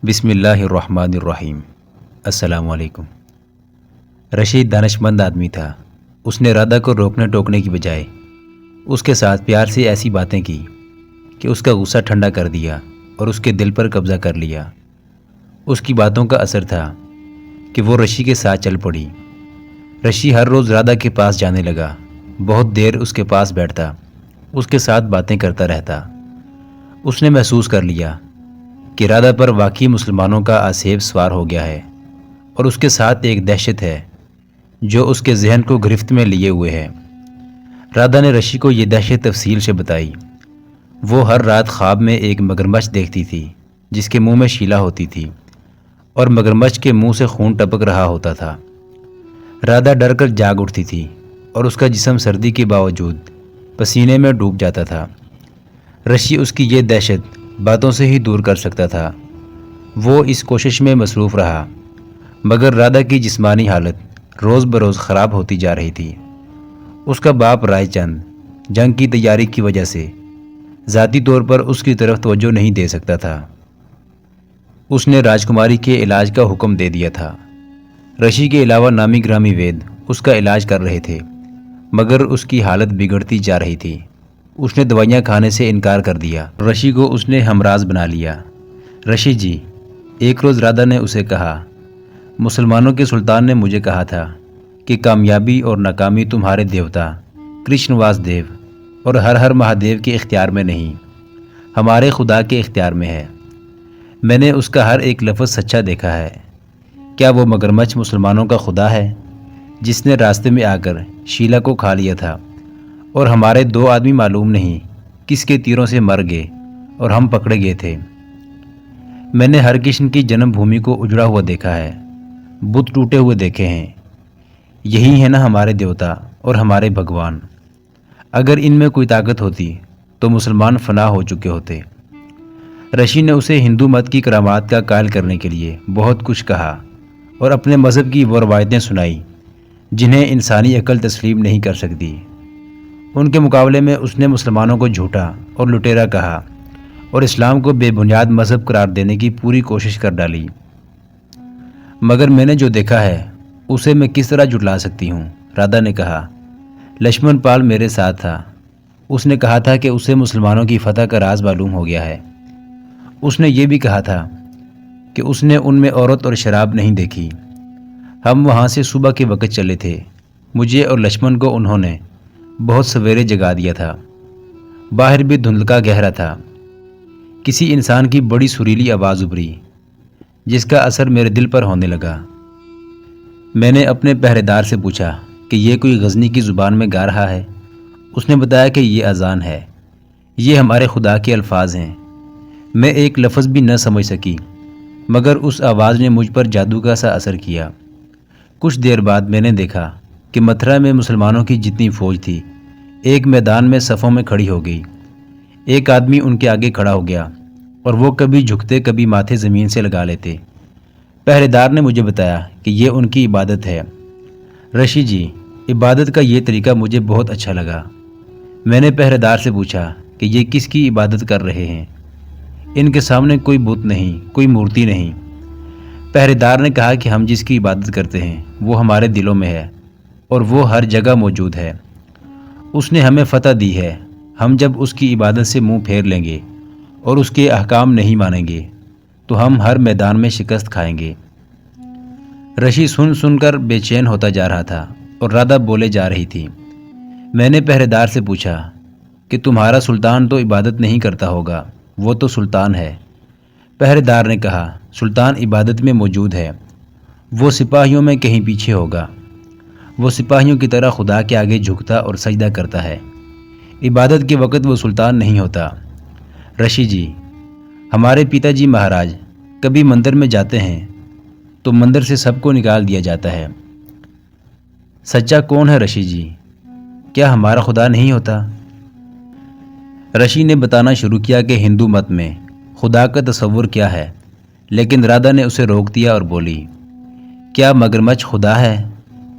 بسم اللہ الرحمن الرحیم۔ السلام علیکم۔ رشید دانشمند آدمی تھا۔ اس نے رادہ کو روکنے ٹوکنے کی بجائے اس کے ساتھ پیار سے ایسی باتیں کی کہ اس کا غصہ ٹھنڈا کر دیا اور اس کے دل پر قبضہ کر لیا۔ اس کی باتوں کا اثر تھا کہ وہ رشی کے ساتھ چل پڑی۔ رشی ہر روز رادہ کے پاس جانے لگا، بہت دیر اس کے پاس بیٹھتا، اس کے ساتھ باتیں کرتا رہتا۔ اس نے محسوس کر لیا کہ رادہ پر واقعی مسلمانوں کا آسیب سوار ہو گیا ہے، اور اس کے ساتھ ایک دہشت ہے جو اس کے ذہن کو گرفت میں لیے ہوئے ہے۔ رادہ نے رشی کو یہ دہشت تفصیل سے بتائی۔ وہ ہر رات خواب میں ایک مگرمچھ دیکھتی تھی جس کے منہ میں شیلا ہوتی تھی اور مگرمچھ کے منہ سے خون ٹپک رہا ہوتا تھا۔ رادہ ڈر کر جاگ اٹھتی تھی اور اس کا جسم سردی کے باوجود پسینے میں ڈوب جاتا تھا۔ رشی اس کی یہ دہشت باتوں سے ہی دور کر سکتا تھا۔ وہ اس کوشش میں مصروف رہا، مگر رادہ کی جسمانی حالت روز بروز خراب ہوتی جا رہی تھی۔ اس کا باپ رائے چند جنگ کی تیاری کی وجہ سے ذاتی طور پر اس کی طرف توجہ نہیں دے سکتا تھا۔ اس نے راجکماری کے علاج کا حکم دے دیا تھا۔ رشی کے علاوہ نامی گرامی وید اس کا علاج کر رہے تھے، مگر اس کی حالت بگڑتی جا رہی تھی۔ اس نے دوائیاں کھانے سے انکار کر دیا۔ رشی کو اس نے ہمراز بنا لیا۔ رشی جی، ایک روز رادہ نے اسے کہا، مسلمانوں کے سلطان نے مجھے کہا تھا کہ کامیابی اور ناکامی تمہارے دیوتا کرشن واس دیو اور ہر ہر مہادیو کے اختیار میں نہیں، ہمارے خدا کے اختیار میں ہے۔ میں نے اس کا ہر ایک لفظ سچا دیکھا ہے۔ کیا وہ مگرمچھ مسلمانوں کا خدا ہے جس نے راستے میں آ کر شیلا کو کھا لیا تھا، اور ہمارے 2 آدمی معلوم نہیں کس کے تیروں سے مر گئے اور ہم پکڑے گئے تھے؟ میں نے ہر کشن کی جنم بھومی کو اجڑا ہوا دیکھا ہے، بت ٹوٹے ہوئے دیکھے ہیں۔ یہی ہے نا ہمارے دیوتا اور ہمارے بھگوان۔ اگر ان میں کوئی طاقت ہوتی تو مسلمان فنا ہو چکے ہوتے۔ رشی نے اسے ہندو مت کی کرامات کا قائل کرنے کے لیے بہت کچھ کہا اور اپنے مذہب کی وہ روایتیں سنائی جنہیں انسانی عقل تسلیم نہیں کر سکتی۔ ان کے مقابلے میں اس نے مسلمانوں کو جھوٹا اور لٹیرا کہا اور اسلام کو بے بنیاد مذہب قرار دینے کی پوری کوشش کر ڈالی۔ مگر میں نے جو دیکھا ہے اسے میں کس طرح جھٹلا سکتی ہوں؟ رادہ نے کہا۔ لکشمن پال میرے ساتھ تھا۔ اس نے کہا تھا کہ اسے مسلمانوں کی فتح کا راز معلوم ہو گیا ہے۔ اس نے یہ بھی کہا تھا کہ اس نے ان میں عورت اور شراب نہیں دیکھی۔ ہم وہاں سے صبح کے وقت چلے تھے۔ مجھے اور لکشمن کو انہوں نے بہت سویرے جگا دیا تھا۔ باہر بھی دھندلکا گہرا تھا۔ کسی انسان کی بڑی سریلی آواز ابھری جس کا اثر میرے دل پر ہونے لگا۔ میں نے اپنے پہرے دار سے پوچھا کہ یہ کوئی غزنی کی زبان میں گا رہا ہے؟ اس نے بتایا کہ یہ اذان ہے، یہ ہمارے خدا کے الفاظ ہیں۔ میں ایک لفظ بھی نہ سمجھ سکی، مگر اس آواز نے مجھ پر جادو کا سا اثر کیا۔ کچھ دیر بعد میں نے دیکھا کہ متھرا میں مسلمانوں کی جتنی فوج تھی ایک میدان میں صفوں میں کھڑی ہو گئی۔ ایک آدمی ان کے آگے کھڑا ہو گیا اور وہ کبھی جھکتے کبھی ماتھے زمین سے لگا لیتے۔ پہرے دار نے مجھے بتایا کہ یہ ان کی عبادت ہے۔ رشی جی، عبادت کا یہ طریقہ مجھے بہت اچھا لگا۔ میں نے پہرے دار سے پوچھا کہ یہ کس کی عبادت کر رہے ہیں؟ ان کے سامنے کوئی بت نہیں، کوئی مورتی نہیں۔ پہرے دار نے کہا کہ ہم جس کی عبادت کرتے ہیں وہ ہمارے دلوں میں ہے اور وہ ہر جگہ موجود ہے۔ اس نے ہمیں فتح دی ہے۔ ہم جب اس کی عبادت سے منہ پھیر لیں گے اور اس کے احکام نہیں مانیں گے تو ہم ہر میدان میں شکست کھائیں گے۔ رشی سن سن کر بے چین ہوتا جا رہا تھا اور رادہ بولے جا رہی تھی۔ میں نے پہرے دار سے پوچھا کہ تمہارا سلطان تو عبادت نہیں کرتا ہوگا، وہ تو سلطان ہے۔ پہرے دار نے کہا، سلطان عبادت میں موجود ہے، وہ سپاہیوں میں کہیں پیچھے ہوگا۔ وہ سپاہیوں کی طرح خدا کے آگے جھکتا اور سجدہ کرتا ہے۔ عبادت کے وقت وہ سلطان نہیں ہوتا۔ رشی جی، ہمارے پتا جی مہاراج کبھی مندر میں جاتے ہیں تو مندر سے سب کو نکال دیا جاتا ہے۔ سچا کون ہے رشی جی؟ کیا ہمارا خدا نہیں ہوتا؟ رشی نے بتانا شروع کیا کہ ہندو مت میں خدا کا تصور کیا ہے، لیکن رادہ نے اسے روک دیا اور بولی، کیا مگرمچھ خدا ہے؟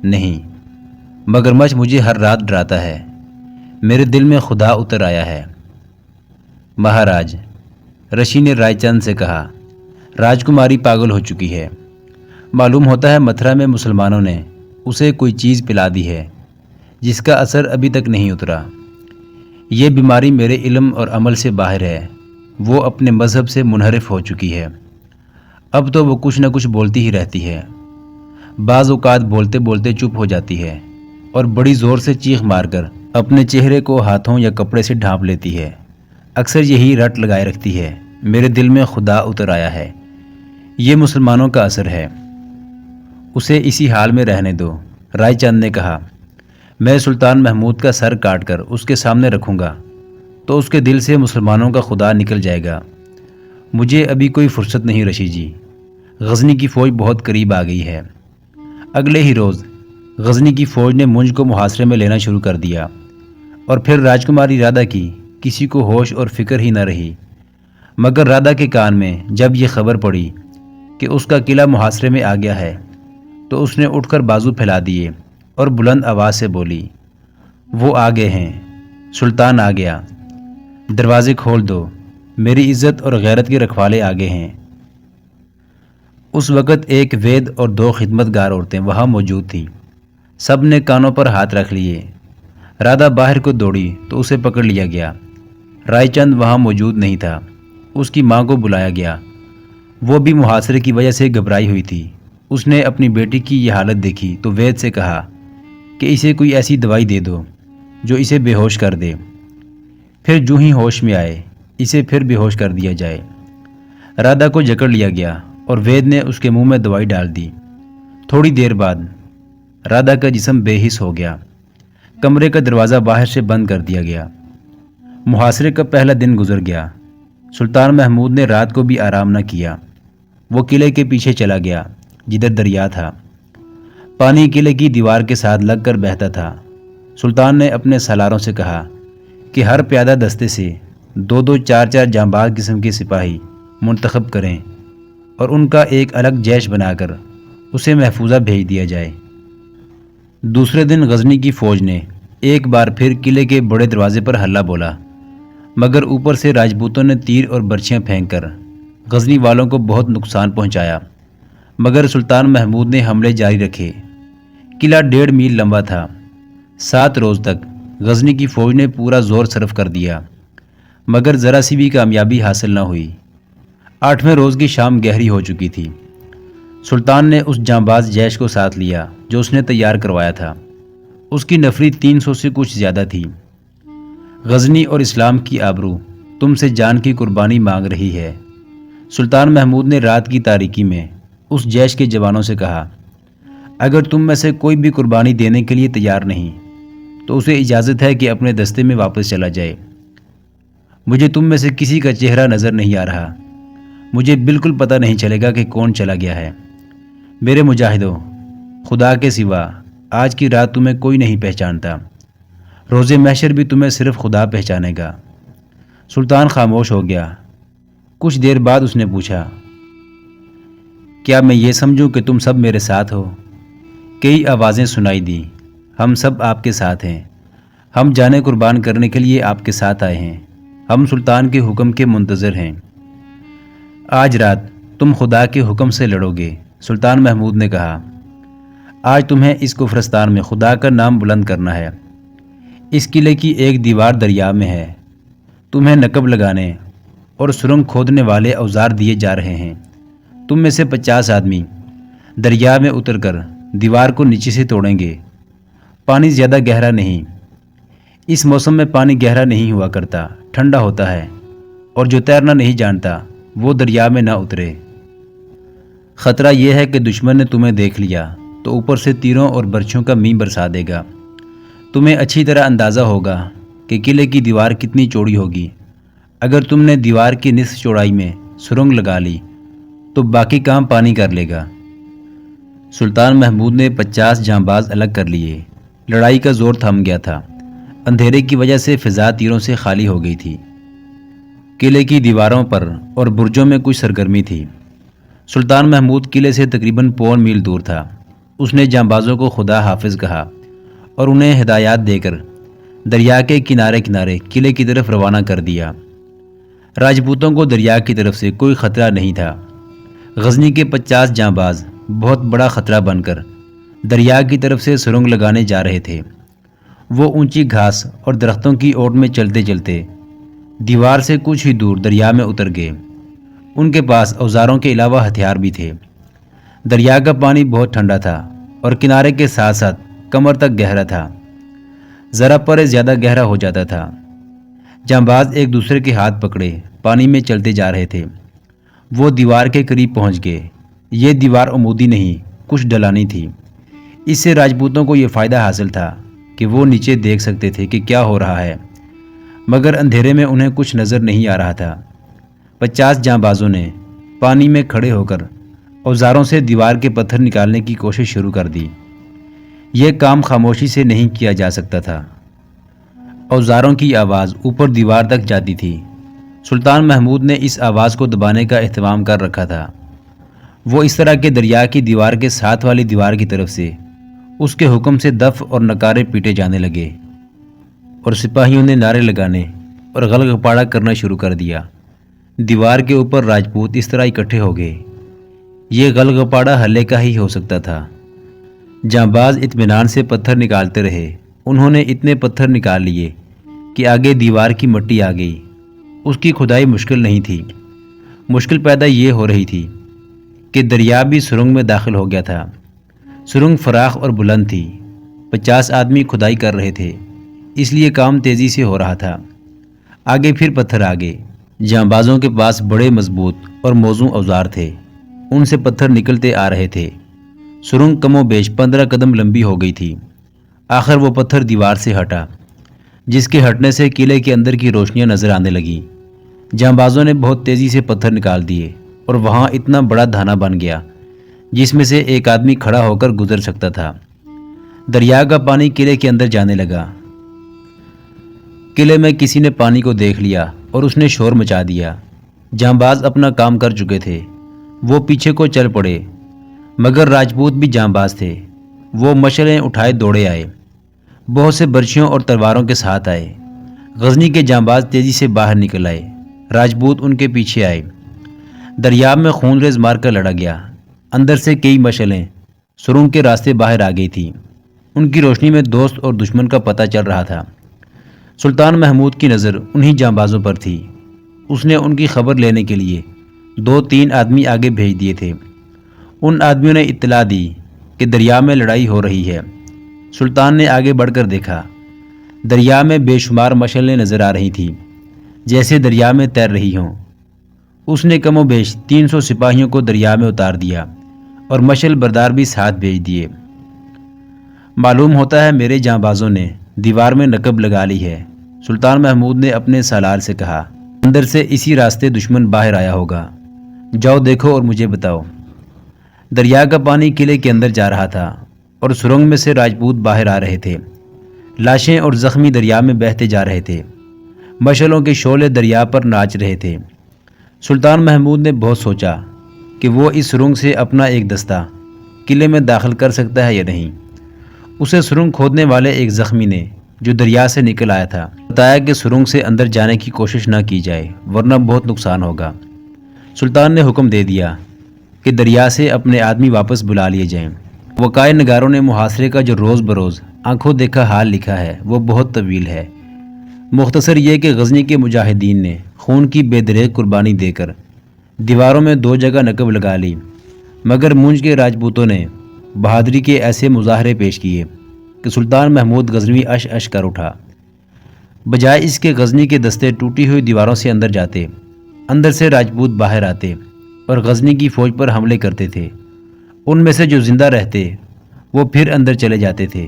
نہیں، مگرمچھ مجھے ہر رات ڈراتا ہے۔ میرے دل میں خدا اتر آیا ہے۔ مہاراج، رشی نے رائے چند سے کہا، راجکماری پاگل ہو چکی ہے۔ معلوم ہوتا ہے متھرا میں مسلمانوں نے اسے کوئی چیز پلا دی ہے جس کا اثر ابھی تک نہیں اترا۔ یہ بیماری میرے علم اور عمل سے باہر ہے۔ وہ اپنے مذہب سے منحرف ہو چکی ہے۔ اب تو وہ کچھ نہ کچھ بولتی ہی رہتی ہے۔ بعض اوقات بولتے بولتے چپ ہو جاتی ہے اور بڑی زور سے چیخ مار کر اپنے چہرے کو ہاتھوں یا کپڑے سے ڈھانپ لیتی ہے۔ اکثر یہی رٹ لگائے رکھتی ہے۔ میرے دل میں خدا اتر آیا ہے۔ یہ مسلمانوں کا اثر ہے۔ اسے اسی حال میں رہنے دو۔ رائے چند نے کہا، میں سلطان محمود کا سر کاٹ کر اس کے سامنے رکھوں گا تو اس کے دل سے مسلمانوں کا خدا نکل جائے گا۔ مجھے ابھی کوئی فرصت نہیں رشید جی۔ غزنی کی فوج بہت قریب آ گئی ہے۔ اگلے ہی روز غزنی کی فوج نے منج کو محاصرے میں لینا شروع کر دیا اور پھر راجکماری رادھا کی کسی کو ہوش اور فکر ہی نہ رہی۔ مگر رادھا کے کان میں جب یہ خبر پڑی کہ اس کا قلعہ محاصرے میں آ گیا ہے تو اس نے اٹھ کر بازو پھیلا دیے اور بلند آواز سے بولی، وہ آ گئے ہیں، سلطان آ گیا، دروازے کھول دو، میری عزت اور غیرت کے رکھوالے آگے ہیں۔ اس وقت ایک وید اور 2 خدمت گار عورتیں وہاں موجود تھیں۔ سب نے کانوں پر ہاتھ رکھ لیے۔ رادھا باہر کو دوڑی تو اسے پکڑ لیا گیا۔ رائے چند وہاں موجود نہیں تھا۔ اس کی ماں کو بلایا گیا۔ وہ بھی محاصرے کی وجہ سے گھبرائی ہوئی تھی۔ اس نے اپنی بیٹی کی یہ حالت دیکھی تو وید سے کہا کہ اسے کوئی ایسی دوائی دے دو جو اسے بے ہوش کر دے، پھر جو ہی ہوش میں آئے اسے پھر بے ہوش کر دیا جائے۔ رادھا کو جکڑ لیا گیا اور وید نے اس کے منہ میں دوائی ڈال دی۔ تھوڑی دیر بعد رادھا کا جسم بے حس ہو گیا۔ کمرے کا دروازہ باہر سے بند کر دیا گیا۔ محاصرے کا پہلا دن گزر گیا۔ سلطان محمود نے رات کو بھی آرام نہ کیا۔ وہ قلعے کے پیچھے چلا گیا جدھر دریا تھا۔ پانی قلعے کی دیوار کے ساتھ لگ کر بہتا تھا۔ سلطان نے اپنے سالاروں سے کہا کہ ہر پیادہ دستے سے 2 4 جانباز قسم کے سپاہی منتخب کریں اور ان کا ایک الگ جیش بنا کر اسے محفوظہ بھیج دیا جائے۔ دوسرے دن غزنی کی فوج نے ایک بار پھر قلعے کے بڑے دروازے پر حلہ بولا، مگر اوپر سے راجپوتوں نے تیر اور برچیاں پھینک کر غزنی والوں کو بہت نقصان پہنچایا۔ مگر سلطان محمود نے حملے جاری رکھے۔ قلعہ 1.5 میل لمبا تھا۔ 7 روز تک غزنی کی فوج نے پورا زور صرف کر دیا، مگر ذرا سی بھی کامیابی حاصل نہ ہوئی۔ 8ویں روز کی شام گہری ہو چکی تھی۔ سلطان نے اس جانباز جیش کو ساتھ لیا جو اس نے تیار کروایا تھا۔ اس کی نفری 300 سے کچھ زیادہ تھی۔ غزنی اور اسلام کی آبرو تم سے جان کی قربانی مانگ رہی ہے۔ سلطان محمود نے رات کی تاریکی میں اس جیش کے جوانوں سے کہا، اگر تم میں سے کوئی بھی قربانی دینے کے لیے تیار نہیں تو اسے اجازت ہے کہ اپنے دستے میں واپس چلا جائے۔ مجھے تم میں سے کسی کا چہرہ نظر نہیں آ رہا۔ مجھے بالکل پتہ نہیں چلے گا کہ کون چلا گیا ہے۔ میرے مجاہدوں، خدا کے سوا آج کی رات تمہیں کوئی نہیں پہچانتا۔ روز محشر بھی تمہیں صرف خدا پہچانے گا۔ سلطان خاموش ہو گیا۔ کچھ دیر بعد اس نے پوچھا، کیا میں یہ سمجھوں کہ تم سب میرے ساتھ ہو؟ کئی آوازیں سنائی دیں، ہم سب آپ کے ساتھ ہیں۔ ہم جانیں قربان کرنے کے لیے آپ کے ساتھ آئے ہیں۔ ہم سلطان کے حکم کے منتظر ہیں۔ آج رات تم خدا کے حکم سے لڑو گے، سلطان محمود نے کہا۔ آج تمہیں اس کفرستان میں خدا کا نام بلند کرنا ہے۔ اس قلعے کی ایک دیوار دریا میں ہے۔ تمہیں نقب لگانے اور سرنگ کھودنے والے اوزار دیے جا رہے ہیں۔ تم میں سے 50 آدمی دریا میں اتر کر دیوار کو نیچے سے توڑیں گے۔ پانی زیادہ گہرا نہیں۔ اس موسم میں پانی گہرا نہیں ہوا کرتا، ٹھنڈا ہوتا ہے، اور جو تیرنا نہیں جانتا وہ دریا میں نہ اترے۔ خطرہ یہ ہے کہ دشمن نے تمہیں دیکھ لیا تو اوپر سے تیروں اور برچھوں کا میم برسا دے گا۔ تمہیں اچھی طرح اندازہ ہوگا کہ قلعے کی دیوار کتنی چوڑی ہوگی۔ اگر تم نے دیوار کی نصف چوڑائی میں سرنگ لگا لی تو باقی کام پانی کر لے گا۔ سلطان محمود نے 50 جانباز الگ کر لیے۔ لڑائی کا زور تھم گیا تھا۔ اندھیرے کی وجہ سے فضا تیروں سے خالی ہو گئی تھی۔ قلعے کی دیواروں پر اور برجوں میں کچھ سرگرمی تھی۔ سلطان محمود قلعے سے تقریباً 1.25 میل دور تھا۔ اس نے جانبازوں کو خدا حافظ کہا اور انہیں ہدایات دے کر دریا کے کنارے کنارے قلعے کی طرف روانہ کر دیا۔ راجپوتوں کو دریا کی طرف سے کوئی خطرہ نہیں تھا۔ غزنی کے 50 جانباز بہت بڑا خطرہ بن کر دریا کی طرف سے سرنگ لگانے جا رہے تھے۔ وہ اونچی گھاس اور درختوں کی اوٹ میں چلتے چلتے دیوار سے کچھ ہی دور دریا میں اتر گئے۔ ان کے پاس اوزاروں کے علاوہ ہتھیار بھی تھے۔ دریا کا پانی بہت ٹھنڈا تھا اور کنارے کے ساتھ ساتھ کمر تک گہرا تھا، ذرا پر زیادہ گہرا ہو جاتا تھا۔ جانباز ایک دوسرے کے ہاتھ پکڑے پانی میں چلتے جا رہے تھے۔ وہ دیوار کے قریب پہنچ گئے۔ یہ دیوار عمودی نہیں، کچھ ڈھلانی تھی۔ اس سے راجپوتوں کو یہ فائدہ حاصل تھا کہ وہ نیچے دیکھ سکتے تھے کہ کیا ہو رہا ہے، مگر اندھیرے میں انہیں کچھ نظر نہیں آ رہا تھا۔ 50 جانبازوں نے پانی میں کھڑے ہو کر اوزاروں سے دیوار کے پتھر نکالنے کی کوشش شروع کر دی۔ یہ کام خاموشی سے نہیں کیا جا سکتا تھا۔ اوزاروں کی آواز اوپر دیوار تک جاتی تھی۔ سلطان محمود نے اس آواز کو دبانے کا اہتمام کر رکھا تھا۔ وہ اس طرح کہ دریا کی دیوار کے ساتھ والی دیوار کی طرف سے اس کے حکم سے دف اور نکارے پیٹے جانے لگے اور سپاہیوں نے نعرے لگانے اور غلغپاڑا کرنا شروع کر دیا۔ دیوار کے اوپر راجپوت اس طرح اکٹھے ہو گئے۔ یہ غلغپاڑا ہلے کا ہی ہو سکتا تھا۔ جانباز اطمینان سے پتھر نکالتے رہے۔ انہوں نے اتنے پتھر نکال لیے کہ آگے دیوار کی مٹی آ گئی۔ اس کی کھدائی مشکل نہیں تھی۔ مشکل پیدا یہ ہو رہی تھی کہ دریا بھی سرنگ میں داخل ہو گیا تھا۔ سرنگ فراخ اور بلند تھی۔ 50 آدمی کھدائی کر رہے تھے، اس لیے کام تیزی سے ہو رہا تھا۔ آگے پھر پتھر آگے۔ جانبازوں کے پاس بڑے مضبوط اور موزوں اوزار تھے۔ ان سے پتھر نکلتے آ رہے تھے۔ سرنگ کم و بیش 15 قدم لمبی ہو گئی تھی۔ آخر وہ پتھر دیوار سے ہٹا، جس کے ہٹنے سے قلعے کے اندر کی روشنیاں نظر آنے لگیں۔ جانبازوں نے بہت تیزی سے پتھر نکال دیے اور وہاں اتنا بڑا دھانا بن گیا جس میں سے ایک آدمی کھڑا ہو کر گزر سکتا تھا۔ دریا کا پانی قلعے کے اندر جانے لگا۔ قلعے میں کسی نے پانی کو دیکھ لیا اور اس نے شور مچا دیا۔ جانباز اپنا کام کر چکے تھے۔ وہ پیچھے کو چل پڑے، مگر راجپوت بھی جانباز تھے۔ وہ مشعلیں اٹھائے دوڑے آئے، بہت سے برچھیوں اور تلواروں کے ساتھ آئے۔ غزنی کے جانباز تیزی سے باہر نکل آئے۔ راجپوت ان کے پیچھے آئے۔ دریا میں خون ریز مار کر لڑا گیا۔ اندر سے کئی مشعلیں سرنگ کے راستے باہر آ گئی تھیں۔ ان کی روشنی میں دوست اور دشمن کا پتہ چل رہا تھا۔ سلطان محمود کی نظر انہی جانبازوں پر تھی۔ اس نے ان کی خبر لینے کے لیے 2-3 آدمی آگے بھیج دیے تھے۔ ان آدمیوں نے اطلاع دی کہ دریا میں لڑائی ہو رہی ہے۔ سلطان نے آگے بڑھ کر دیکھا۔ دریا میں بے شمار مشعلیں نظر آ رہی تھیں، جیسے دریا میں تیر رہی ہوں۔ اس نے کم و بیش 300 سپاہیوں کو دریا میں اتار دیا اور مشعل بردار بھی ساتھ بھیج دیے۔ معلوم ہوتا ہے میرے جانبازوں نے دیوار میں نقب لگا لی ہے، سلطان محمود نے اپنے سالار سے کہا۔ اندر سے اسی راستے دشمن باہر آیا ہوگا۔ جاؤ دیکھو اور مجھے بتاؤ۔ دریا کا پانی قلعے کے اندر جا رہا تھا اور سرنگ میں سے راجپوت باہر آ رہے تھے۔ لاشیں اور زخمی دریا میں بہتے جا رہے تھے۔ مشعلوں کے شعلے دریا پر ناچ رہے تھے۔ سلطان محمود نے بہت سوچا کہ وہ اس سرنگ سے اپنا ایک دستہ قلعے میں داخل کر سکتا ہے یا نہیں۔ اسے سرنگ کھودنے والے ایک زخمی نے، جو دریا سے نکل آیا تھا، بتایا کہ سرنگ سے اندر جانے کی کوشش نہ کی جائے ورنہ بہت نقصان ہوگا۔ سلطان نے حکم دے دیا کہ دریا سے اپنے آدمی واپس بلا لیے جائیں۔ وقائے نگاروں نے محاصرے کا جو روز بروز آنکھوں دیکھا حال لکھا ہے وہ بہت طویل ہے۔ مختصر یہ کہ غزنی کے مجاہدین نے خون کی بے دریغ قربانی دے کر دیواروں میں 2 جگہ نقب لگا لی، مگر مونج کے راجپوتوں نے بہادری کے ایسے مظاہرے پیش کیے کہ سلطان محمود غزنوی اش اش کر اٹھا۔ بجائے اس کے غزنی کے دستے ٹوٹی ہوئی دیواروں سے اندر جاتے، اندر سے راجپوت باہر آتے اور غزنی کی فوج پر حملے کرتے تھے۔ ان میں سے جو زندہ رہتے وہ پھر اندر چلے جاتے تھے۔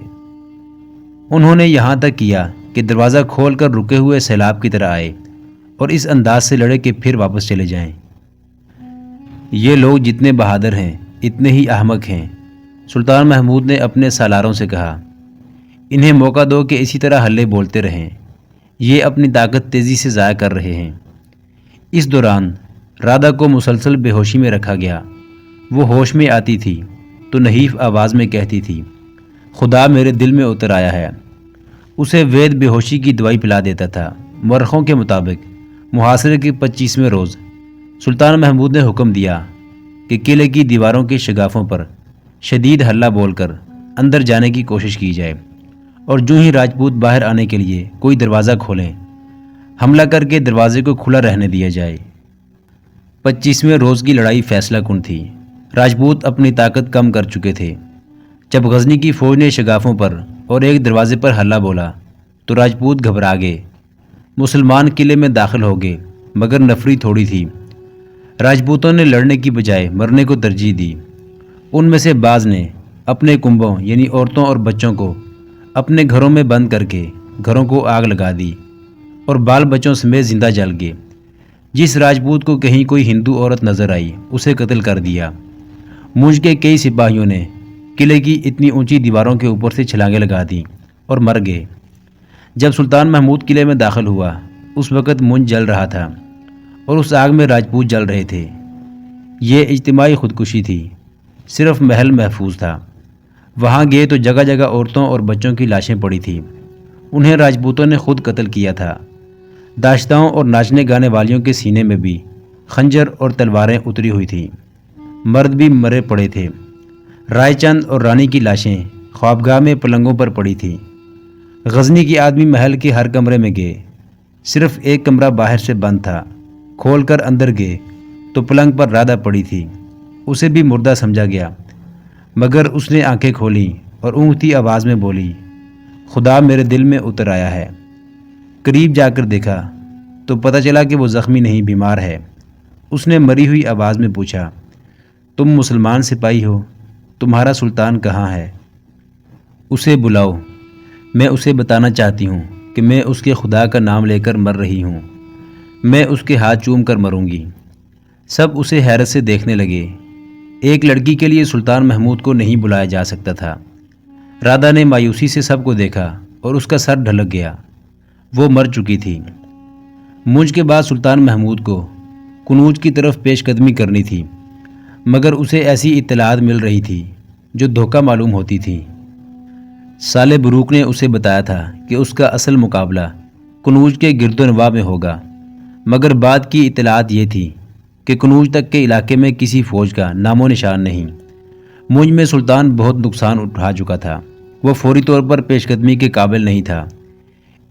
انہوں نے یہاں تک کیا کہ دروازہ کھول کر رکے ہوئے سیلاب کی طرح آئے اور اس انداز سے لڑے کہ پھر واپس چلے جائیں۔ یہ لوگ جتنے بہادر ہیں اتنے ہی احمق ہیں، سلطان محمود نے اپنے سالاروں سے کہا۔ انہیں موقع دو کہ اسی طرح ہلے بولتے رہیں، یہ اپنی طاقت تیزی سے ضائع کر رہے ہیں۔ اس دوران رادھا کو مسلسل بے ہوشی میں رکھا گیا۔ وہ ہوش میں آتی تھی تو نحیف آواز میں کہتی تھی، خدا میرے دل میں اتر آیا ہے۔ اسے وید بے ہوشی کی دوائی پلا دیتا تھا۔ مورخوں کے مطابق محاصرے کے 25ویں روز سلطان محمود نے حکم دیا کہ قلعے کی دیواروں کی شگافوں پر شدید ہلہ بول کر اندر جانے کی کوشش کی جائے، اور جو ہی راجپوت باہر آنے کے لیے کوئی دروازہ کھولیں، حملہ کر کے دروازے کو کھلا رہنے دیا جائے۔ 25ویں روز کی لڑائی فیصلہ کن تھی۔ راجپوت اپنی طاقت کم کر چکے تھے۔ جب غزنی کی فوج نے شگافوں پر اور ایک دروازے پر ہلہ بولا تو راجپوت گھبرا گئے۔ مسلمان قلعے میں داخل ہو گئے، مگر نفری تھوڑی تھی۔ راجپوتوں نے لڑنے کی بجائے مرنے کو ترجیح دی۔ ان میں سے بعض نے اپنے کنبوں یعنی عورتوں اور بچوں کو اپنے گھروں میں بند کر کے گھروں کو آگ لگا دی اور بال بچوں سمیت زندہ جل گئے۔ جس راجپوت کو کہیں کوئی ہندو عورت نظر آئی اسے قتل کر دیا۔ مجھ کے کئی سپاہیوں نے قلعے کی اتنی اونچی دیواروں کے اوپر سے چھلانگیں لگا دیں اور مر گئے۔ جب سلطان محمود قلعے میں داخل ہوا اس وقت منج جل رہا تھا اور اس آگ میں راجپوت جل رہے تھے۔ یہ اجتماعی خودکشی تھی، صرف محل محفوظ تھا۔ وہاں گئے تو جگہ جگہ عورتوں اور بچوں کی لاشیں پڑی تھیں۔ انہیں راجپوتوں نے خود قتل کیا تھا۔ داشتاؤں اور ناچنے گانے والیوں کے سینے میں بھی خنجر اور تلواریں اتری ہوئی تھیں۔ مرد بھی مرے پڑے تھے۔ رائے چند اور رانی کی لاشیں خوابگاہ میں پلنگوں پر پڑی تھیں۔ غزنی کے آدمی محل کے ہر کمرے میں گئے، صرف ایک کمرہ باہر سے بند تھا۔ کھول کر اندر گئے تو پلنگ پر رادہ پڑی تھی۔ اسے بھی مردہ سمجھا گیا، مگر اس نے آنکھیں کھولیں اور اونگتی آواز میں بولی، خدا میرے دل میں اتر آیا ہے۔ قریب جا کر دیکھا تو پتہ چلا کہ وہ زخمی نہیں، بیمار ہے۔ اس نے مری ہوئی آواز میں پوچھا، تم مسلمان سپاہی ہو؟ تمہارا سلطان کہاں ہے؟ اسے بلاؤ، میں اسے بتانا چاہتی ہوں کہ میں اس کے خدا کا نام لے کر مر رہی ہوں۔ میں اس کے ہاتھ چوم کر مروں گی۔ سب اسے حیرت سے دیکھنے لگے۔ ایک لڑکی کے لیے سلطان محمود کو نہیں بلایا جا سکتا تھا۔ رادہ نے مایوسی سے سب کو دیکھا اور اس کا سر ڈھلک گیا۔ وہ مر چکی تھی۔ مجھ کے بعد سلطان محمود کو کنوج کی طرف پیش قدمی کرنی تھی، مگر اسے ایسی اطلاعات مل رہی تھی جو دھوکہ معلوم ہوتی تھی۔ سالے بروک نے اسے بتایا تھا کہ اس کا اصل مقابلہ کنوج کے گرد و نواح میں ہوگا، مگر بعد کی اطلاعات یہ تھی کہ کنوج تک کے علاقے میں کسی فوج کا نام و نشان نہیں۔ مجھ میں سلطان بہت نقصان اٹھا چکا تھا۔ وہ فوری طور پر پیش قدمی کے قابل نہیں تھا۔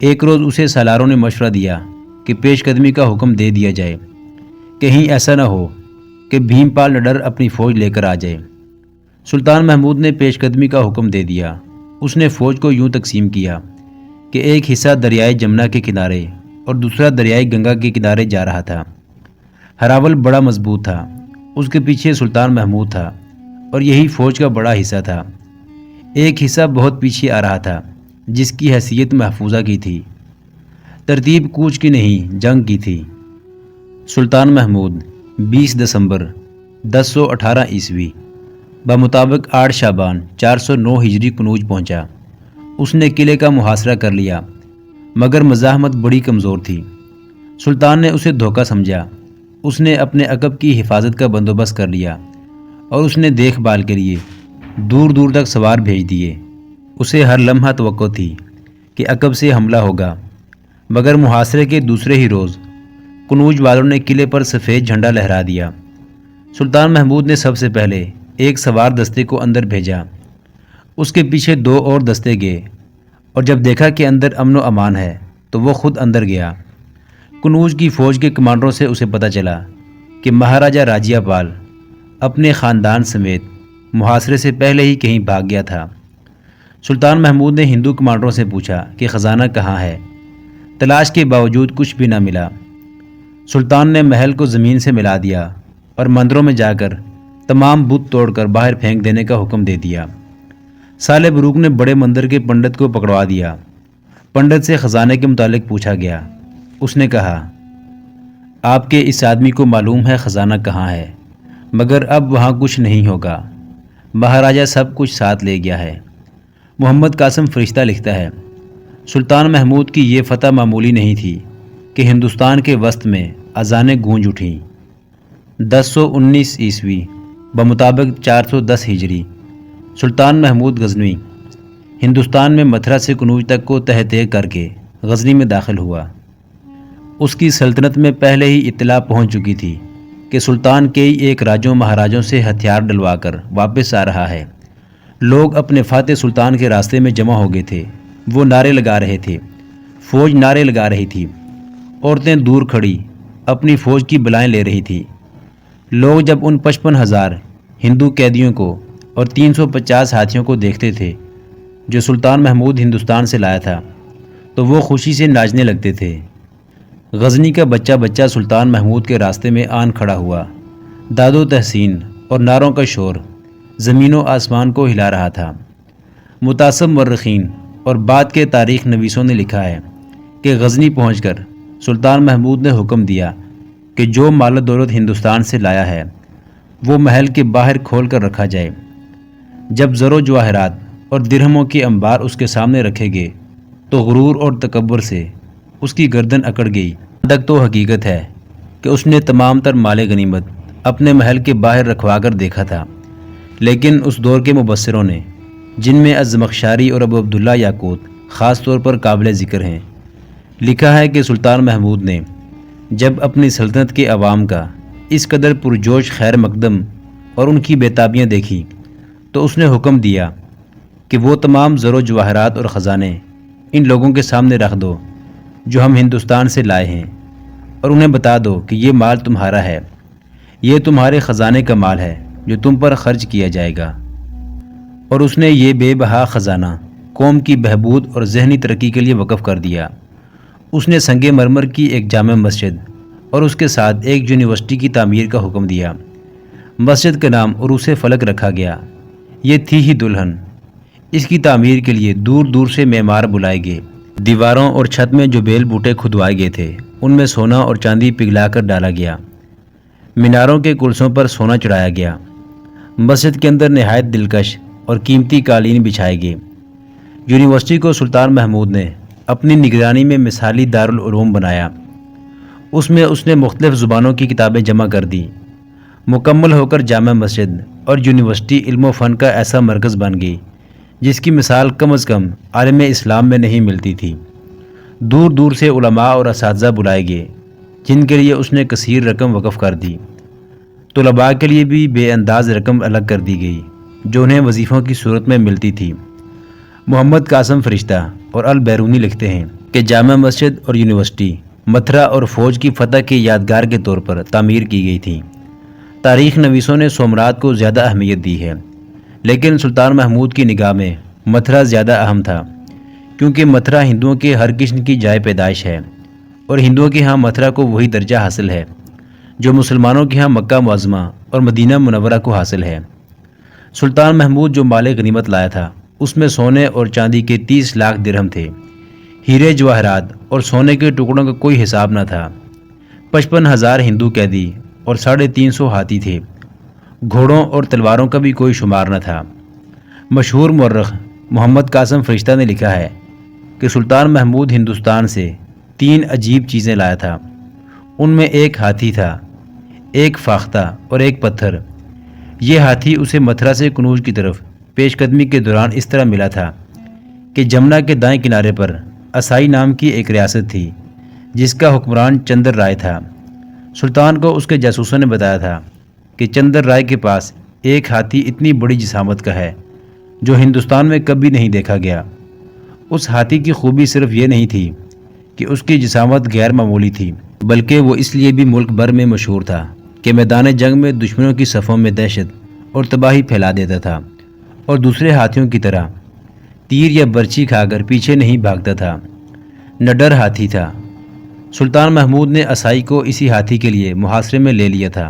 ایک روز اسے سالاروں نے مشورہ دیا کہ پیش قدمی کا حکم دے دیا جائے، کہیں ایسا نہ ہو کہ بھیم پال نڈر اپنی فوج لے کر آ جائے۔ سلطان محمود نے پیش قدمی کا حکم دے دیا۔ اس نے فوج کو یوں تقسیم کیا کہ ایک حصہ دریائے جمنا کے کنارے اور دوسرا دریائے گنگا کے کنارے جا رہا تھا۔ ہراول بڑا مضبوط تھا، اس کے پیچھے سلطان محمود تھا اور یہی فوج کا بڑا حصہ تھا۔ ایک حصہ بہت پیچھے آ رہا تھا جس کی حیثیت محفوظہ کی تھی، ترتیب کوچ کی نہیں جنگ کی تھی۔ سلطان محمود 20 دسمبر 1018 عیسوی بمطابق 8 شعبان 409 ہجری کنوج پہنچا۔ اس نے قلعے کا محاصرہ کر لیا، مگر مزاحمت بڑی کمزور تھی۔ سلطان نے اسے دھوکہ سمجھا۔ اس نے اپنے عقب کی حفاظت کا بندوبست کر لیا اور اس نے دیکھ بھال کے لیے دور دور تک سوار بھیج دیے۔ اسے ہر لمحہ توقع تھی کہ عقب سے حملہ ہوگا، مگر محاصرے کے دوسرے ہی روز کنوج والوں نے قلعے پر سفید جھنڈا لہرا دیا۔ سلطان محمود نے سب سے پہلے ایک سوار دستے کو اندر بھیجا۔ اس کے پیچھے 2 اور دستے گئے اور جب دیکھا کہ اندر امن و امان ہے تو وہ خود اندر گیا۔ کنوج کی فوج کے کمانڈروں سے اسے پتہ چلا کہ مہاراجہ راجیہ پال اپنے خاندان سمیت محاصرے سے پہلے ہی کہیں بھاگ گیا تھا۔ سلطان محمود نے ہندو کمانڈروں سے پوچھا کہ خزانہ کہاں ہے۔ تلاش کے باوجود کچھ بھی نہ ملا۔ سلطان نے محل کو زمین سے ملا دیا اور مندروں میں جا کر تمام بت توڑ کر باہر پھینک دینے کا حکم دے دیا۔ سالے بروک نے بڑے مندر کے پنڈت کو پکڑوا دیا۔ پنڈت سے خزانے کے متعلق پوچھا گیا۔ اس نے کہا، آپ کے اس آدمی کو معلوم ہے خزانہ کہاں ہے، مگر اب وہاں کچھ نہیں ہوگا۔ مہاراجہ سب کچھ ساتھ لے گیا ہے۔ محمد قاسم فرشتہ لکھتا ہے، سلطان محمود کی یہ فتح معمولی نہیں تھی کہ ہندوستان کے وسط میں اذانیں گونج اٹھیں۔ 1019 عیسوی بمطابق 410 ہجری سلطان محمود غزنوی ہندوستان میں متھرا سے کنوج تک کو تہ طے کر کے غزنی میں داخل ہوا۔ اس کی سلطنت میں پہلے ہی اطلاع پہنچ چکی تھی کہ سلطان کئی ایک راجوں مہاراجوں سے ہتھیار ڈلوا کر واپس آ رہا ہے۔ لوگ اپنے فاتح سلطان کے راستے میں جمع ہو گئے تھے۔ وہ نعرے لگا رہے تھے، فوج نعرے لگا رہی تھی، عورتیں دور کھڑی اپنی فوج کی بلائیں لے رہی تھی۔ لوگ جب ان 55,000 ہندو قیدیوں کو اور 350 ہاتھیوں کو دیکھتے تھے جو سلطان محمود ہندوستان سے لایا تھا تو وہ خوشی سے ناچنے لگتے تھے۔ غزنی کا بچہ بچہ سلطان محمود کے راستے میں آن کھڑا ہوا۔ داد و تحسین اور نعروں کا شور زمین و آسمان کو ہلا رہا تھا۔ متعصب مورخین اور بعد کے تاریخ نویسوں نے لکھا ہے کہ غزنی پہنچ کر سلطان محمود نے حکم دیا کہ جو مال و دولت ہندوستان سے لایا ہے وہ محل کے باہر کھول کر رکھا جائے۔ جب زر و جواہرات اور درہموں کے انبار اس کے سامنے رکھے گئے تو غرور اور تکبر سے اس کی گردن اکڑ گئی۔ تک تو حقیقت ہے کہ اس نے تمام تر مال غنیمت اپنے محل کے باہر رکھوا کر دیکھا تھا، لیکن اس دور کے مبصروں نے، جن میں الزمخشری اور ابو عبداللہ یاقوت خاص طور پر قابل ذکر ہیں، لکھا ہے کہ سلطان محمود نے جب اپنی سلطنت کے عوام کا اس قدر پرجوش خیر مقدم اور ان کی بیتابیاں دیکھی تو اس نے حکم دیا کہ وہ تمام زر و جواہرات اور خزانے ان لوگوں کے سامنے رکھ دو جو ہم ہندوستان سے لائے ہیں، اور انہیں بتا دو کہ یہ مال تمہارا ہے، یہ تمہارے خزانے کا مال ہے جو تم پر خرچ کیا جائے گا۔ اور اس نے یہ بے بہا خزانہ قوم کی بہبود اور ذہنی ترقی کے لیے وقف کر دیا۔ اس نے سنگ مرمر کی ایک جامع مسجد اور اس کے ساتھ ایک یونیورسٹی کی تعمیر کا حکم دیا۔ مسجد کا نام عروس فلک رکھا گیا۔ یہ تھی ہی دلہن۔ اس کی تعمیر کے لیے دور دور سے معمار بلائے گئے۔ دیواروں اور چھت میں جو بیل بوٹے کھدوائے گئے تھے ان میں سونا اور چاندی پگھلا کر ڈالا گیا۔ میناروں کے کلسوں پر سونا چڑھایا گیا۔ مسجد کے اندر نہایت دلکش اور قیمتی قالین بچھائے گئے۔ یونیورسٹی کو سلطان محمود نے اپنی نگرانی میں مثالی دارالعلوم بنایا۔ اس میں اس نے مختلف زبانوں کی کتابیں جمع کر دیں۔ مکمل ہو کر جامع مسجد اور یونیورسٹی علم و فن کا ایسا مرکز بن گئی جس کی مثال کم از کم عالم اسلام میں نہیں ملتی تھی۔ دور دور سے علماء اور اساتذہ بلائے گئے جن کے لیے اس نے کثیر رقم وقف کر دی۔ طلباء کے لیے بھی بے انداز رقم الگ کر دی گئی جو انہیں وظیفوں کی صورت میں ملتی تھی۔ محمد قاسم فرشتہ اور البیرونی لکھتے ہیں کہ جامع مسجد اور یونیورسٹی متھرا اور فوج کی فتح کی یادگار کے طور پر تعمیر کی گئی تھی۔ تاریخ نویسوں نے سومنات کو زیادہ اہمیت دی ہے، لیکن سلطان محمود کی نگاہ میں متھرا زیادہ اہم تھا، کیونکہ متھرا ہندوؤں کے ہر قسم کی جائے پیدائش ہے، اور ہندوؤں کے ہاں متھرا کو وہی درجہ حاصل ہے جو مسلمانوں کے ہاں مکہ معظمہ اور مدینہ منورہ کو حاصل ہے۔ سلطان محمود جو مال غنیمت لایا تھا اس میں سونے اور چاندی کے 30 لاکھ درہم تھے۔ ہیرے جواہرات اور سونے کے ٹکڑوں کا کوئی حساب نہ تھا۔ 55,000 ہندو قیدی اور 350 ہاتھی تھے۔ گھوڑوں اور تلواروں کا بھی کوئی شمار نہ تھا۔ مشہور مورخ محمد قاسم فرشتہ نے لکھا ہے کہ سلطان محمود ہندوستان سے 3 عجیب چیزیں لایا تھا۔ ان میں ایک ہاتھی تھا، ایک فاختہ اور ایک پتھر۔ یہ ہاتھی اسے متھرا سے کنوج کی طرف پیش قدمی کے دوران اس طرح ملا تھا کہ جمنا کے دائیں کنارے پر اسائی نام کی ایک ریاست تھی جس کا حکمران چندر رائے تھا۔ سلطان کو اس کے جاسوسوں نے بتایا تھا کہ چندر رائے کے پاس ایک ہاتھی اتنی بڑی جسامت کا ہے جو ہندوستان میں کبھی نہیں دیکھا گیا۔ اس ہاتھی کی خوبی صرف یہ نہیں تھی کہ اس کی جسامت غیر معمولی تھی، بلکہ وہ اس لیے بھی ملک بھر میں مشہور تھا کہ میدان جنگ میں دشمنوں کی صفوں میں دہشت اور تباہی پھیلا دیتا تھا، اور دوسرے ہاتھیوں کی طرح تیر یا برچھی کھا کر پیچھے نہیں بھاگتا تھا۔ نڈر ہاتھی تھا۔ سلطان محمود نے اسائی کو اسی ہاتھی کے لیے محاصرے میں لے لیا تھا۔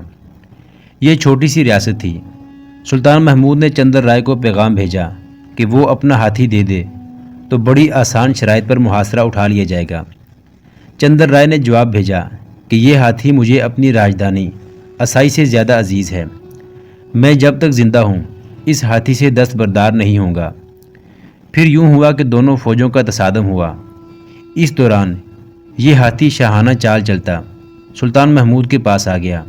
یہ چھوٹی سی ریاست تھی۔ سلطان محمود نے چندر رائے کو پیغام بھیجا کہ وہ اپنا ہاتھی دے دے تو بڑی آسان شرائط پر محاصرہ اٹھا لیا جائے گا۔ چندر رائے نے جواب بھیجا کہ یہ ہاتھی مجھے اپنی راجدھانی اسائی سے زیادہ عزیز ہے۔ میں جب تک زندہ ہوں اس ہاتھی سے دستبردار نہیں ہوں گا۔ پھر یوں ہوا کہ دونوں فوجوں کا تصادم ہوا۔ اس دوران یہ ہاتھی شاہانہ چال چلتا سلطان محمود کے پاس آ گیا۔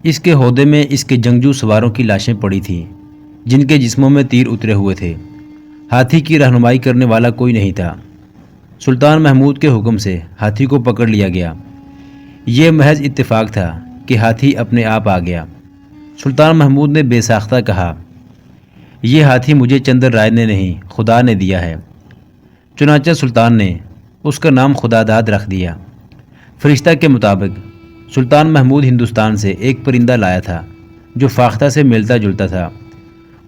اس کے ہودے میں اس کے جنگجو سواروں کی لاشیں پڑی تھیں جن کے جسموں میں تیر اترے ہوئے تھے۔ ہاتھی کی رہنمائی کرنے والا کوئی نہیں تھا۔ سلطان محمود کے حکم سے ہاتھی کو پکڑ لیا گیا۔ یہ محض اتفاق تھا کہ ہاتھی اپنے آپ آ گیا۔ سلطان محمود نے بے ساختہ کہا، یہ ہاتھی مجھے چندر رائے نے نہیں، خدا نے دیا ہے۔ چنانچہ سلطان نے اس کا نام خدا داد رکھ دیا۔ فرشتہ کے مطابق سلطان محمود ہندوستان سے ایک پرندہ لایا تھا جو فاختہ سے ملتا جلتا تھا۔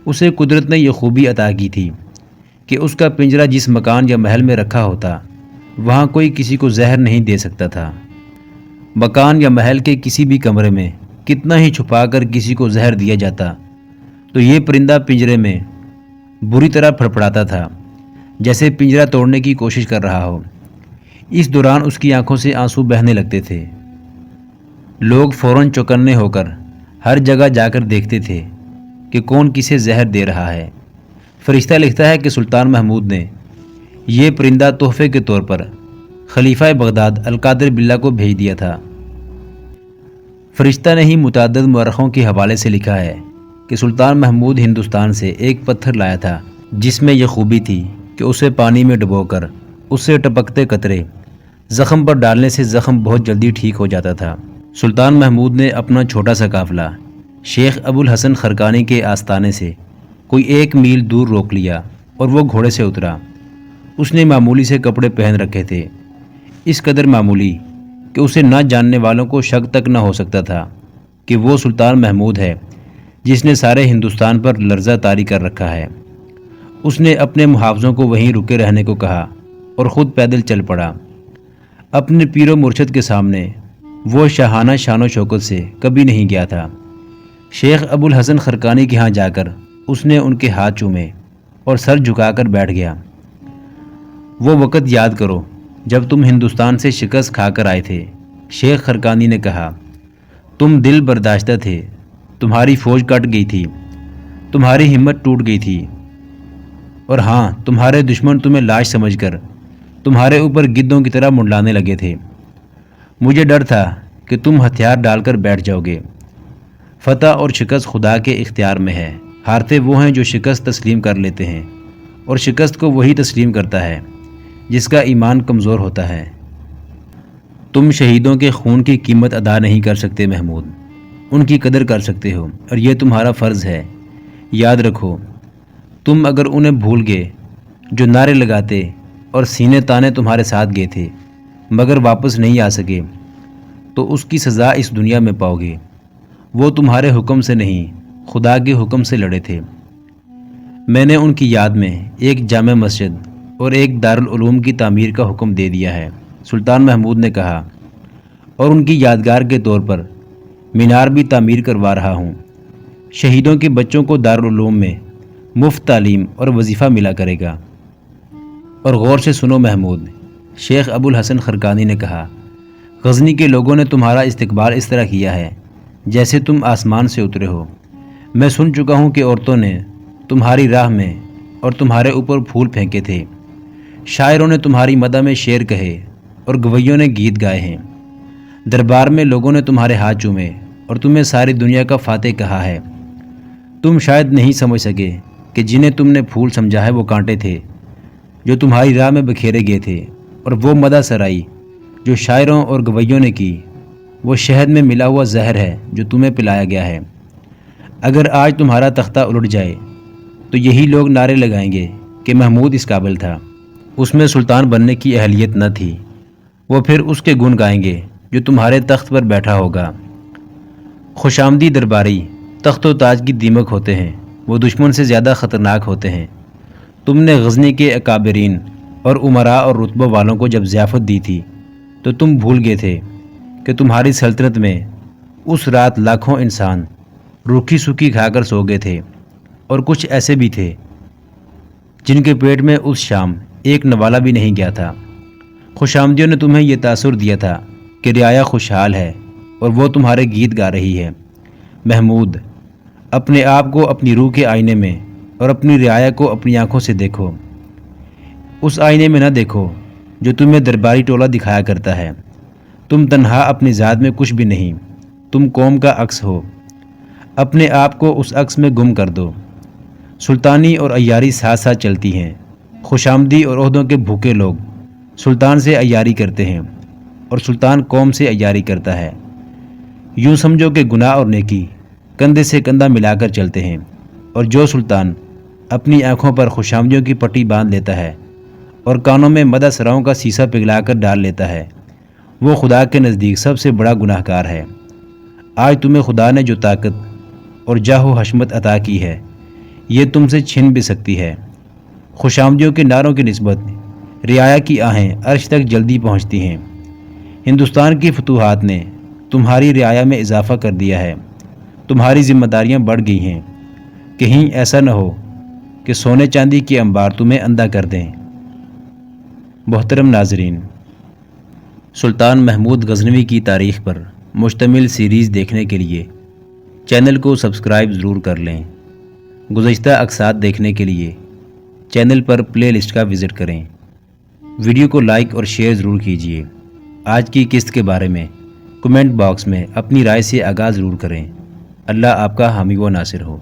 اسے قدرت نے یہ خوبی عطا کی تھی کہ اس کا پنجرہ جس مکان یا محل میں رکھا ہوتا وہاں کوئی کسی کو زہر نہیں دے سکتا تھا۔ مکان یا محل کے کسی بھی کمرے میں کتنا ہی چھپا کر کسی کو زہر دیا جاتا تو یہ پرندہ پنجرے میں بری طرح پھڑپڑاتا تھا، جیسے پنجرہ توڑنے کی کوشش کر رہا ہو۔ اس دوران اس کی آنکھوں سے آنسو بہنے لگتے تھے۔ لوگ فوراً چوکنے ہو کر ہر جگہ جا کر دیکھتے تھے کہ کون کسے زہر دے رہا ہے۔ فرشتہ لکھتا ہے کہ سلطان محمود نے یہ پرندہ تحفے کے طور پر خلیفہ بغداد القادر باللہ کو بھیج دیا تھا۔ فرشتہ نے ہی متعدد مورخوں کے حوالے سے لکھا ہے کہ سلطان محمود ہندوستان سے ایک پتھر لایا تھا جس میں یہ خوبی تھی کہ اسے پانی میں ڈبو کر اس سے ٹپکتے قطرے زخم پر ڈالنے سے زخم بہت جلدی ٹھیک ہو جاتا تھا۔ سلطان محمود نے اپنا چھوٹا سا قافلہ شیخ ابو الحسن خرقانی کے آستانے سے کوئی 1 میل دور روک لیا اور وہ گھوڑے سے اترا۔ اس نے معمولی سے کپڑے پہن رکھے تھے، اس قدر معمولی کہ اسے نہ جاننے والوں کو شک تک نہ ہو سکتا تھا کہ وہ سلطان محمود ہے جس نے سارے ہندوستان پر لرزہ طاری کر رکھا ہے۔ اس نے اپنے محافظوں کو وہیں رکے رہنے کو کہا اور خود پیدل چل پڑا۔ اپنے پیر و مرشد کے سامنے وہ شاہانہ شان و شوکت سے کبھی نہیں گیا تھا۔ شیخ ابو الحسن خرقانی کے ہاں جا کر اس نے ان کے ہاتھ چومے اور سر جھکا کر بیٹھ گیا۔ وہ وقت یاد کرو جب تم ہندوستان سے شکست کھا کر آئے تھے، شیخ خرقانی نے کہا۔ تم دل برداشتہ تھے، تمہاری فوج کٹ گئی تھی، تمہاری ہمت ٹوٹ گئی تھی، اور ہاں تمہارے دشمن تمہیں لاش سمجھ کر تمہارے اوپر گدوں کی طرح منڈلانے لگے تھے۔ مجھے ڈر تھا کہ تم ہتھیار ڈال کر بیٹھ جاؤ گے۔ فتح اور شکست خدا کے اختیار میں ہے۔ ہارتے وہ ہیں جو شکست تسلیم کر لیتے ہیں، اور شکست کو وہی تسلیم کرتا ہے جس کا ایمان کمزور ہوتا ہے۔ تم شہیدوں کے خون کی قیمت ادا نہیں کر سکتے محمود، ان کی قدر کر سکتے ہو، اور یہ تمہارا فرض ہے۔ یاد رکھو، تم اگر انہیں بھول گئے جو نعرے لگاتے اور سینے تانے تمہارے ساتھ گئے تھے مگر واپس نہیں آ سکے، تو اس کی سزا اس دنیا میں پاؤ گے۔ وہ تمہارے حکم سے نہیں، خدا کے حکم سے لڑے تھے۔ میں نے ان کی یاد میں ایک جامع مسجد اور ایک دارالعلوم کی تعمیر کا حکم دے دیا ہے، سلطان محمود نے کہا، اور ان کی یادگار کے طور پر مینار بھی تعمیر کروا رہا ہوں۔ شہیدوں کے بچوں کو دارالعلوم میں مفت تعلیم اور وظیفہ ملا کرے گا۔ اور غور سے سنو محمود، شیخ ابو الحسن خرقانی نے کہا، غزنی کے لوگوں نے تمہارا استقبال اس طرح کیا ہے جیسے تم آسمان سے اترے ہو۔ میں سن چکا ہوں کہ عورتوں نے تمہاری راہ میں اور تمہارے اوپر پھول پھینکے تھے، شاعروں نے تمہاری مدح میں شعر کہے اور گویوں نے گیت گائے ہیں۔ دربار میں لوگوں نے تمہارے ہاتھ چومے اور تمہیں ساری دنیا کا فاتح کہا ہے۔ تم شاید نہیں سمجھ سکے کہ جنہیں تم نے پھول سمجھا ہے وہ کانٹے تھے جو تمہاری راہ میں بکھیرے گئے تھے، اور وہ مدح سرائی جو شاعروں اور گویوں نے کی وہ شہد میں ملا ہوا زہر ہے جو تمہیں پلایا گیا ہے۔ اگر آج تمہارا تختہ الٹ جائے تو یہی لوگ نعرے لگائیں گے کہ محمود اس قابل تھا، اس میں سلطان بننے کی اہلیت نہ تھی۔ وہ پھر اس کے گن گائیں گے جو تمہارے تخت پر بیٹھا ہوگا۔ خوش آمدی درباری تخت و تاج کی دیمک ہوتے ہیں، وہ دشمن سے زیادہ خطرناک ہوتے ہیں۔ تم نے غزنی کے اکابرین اور امراء اور رتبہ والوں کو جب ضیافت دی تھی تو تم بھول گئے تھے کہ تمہاری سلطنت میں اس رات لاکھوں انسان روکھی سوکھی کھا کر سو گئے تھے، اور کچھ ایسے بھی تھے جن کے پیٹ میں اس شام ایک نوالا بھی نہیں گیا تھا۔ خوش آمدیوں نے تمہیں یہ تاثر دیا تھا کہ رعایا خوشحال ہے اور وہ تمہارے گیت گا رہی ہے۔ محمود، اپنے آپ کو اپنی روح کے آئینے میں اور اپنی رعایا کو اپنی آنکھوں سے دیکھو۔ اس آئینے میں نہ دیکھو جو تمہیں درباری ٹولہ دکھایا کرتا ہے۔ تم تنہا اپنی ذات میں کچھ بھی نہیں، تم قوم کا عکس ہو۔ اپنے آپ کو اس عکس میں گم کر دو۔ سلطانی اور عیاری ساتھ ساتھ چلتی ہیں۔ خوش آمدی اور عہدوں کے بھوکے لوگ سلطان سے عیاری کرتے ہیں، اور سلطان قوم سے عیاری کرتا ہے۔ یوں سمجھو کہ گناہ اور نیکی کندھے سے کندھا ملا کر چلتے ہیں، اور جو سلطان اپنی آنکھوں پر خوشامدیوں کی پٹی باندھ لیتا ہے اور کانوں میں مدح سراؤں کا سیسا پگھلا کر ڈال لیتا ہے، وہ خدا کے نزدیک سب سے بڑا گناہ گار ہے۔ آج تمہیں خدا نے جو طاقت اور جاہ و حشمت عطا کی ہے، یہ تم سے چھن بھی سکتی ہے۔ خوشامدیوں کے نعروں کی نسبت رعایا کی آہیں عرش تک جلدی پہنچتی ہیں۔ ہندوستان کی فتوحات نے تمہاری رعایا میں اضافہ کر دیا ہے، تمہاری ذمہ داریاں بڑھ گئی ہیں۔ کہیں ایسا نہ ہو کہ سونے چاندی کے انبار تمہیں اندھا کر دیں۔ محترم ناظرین، سلطان محمود غزنوی کی تاریخ پر مشتمل سیریز دیکھنے کے لیے چینل کو سبسکرائب ضرور کر لیں۔ گزشتہ اقساط دیکھنے کے لیے چینل پر پلے لسٹ کا وزٹ کریں۔ ویڈیو کو لائک اور شیئر ضرور کیجیے۔ آج کی قسط کے بارے میں کمنٹ باکس میں اپنی رائے سے آگاہ ضرور کریں۔ اللہ آپ کا حامی و ناصر ہو۔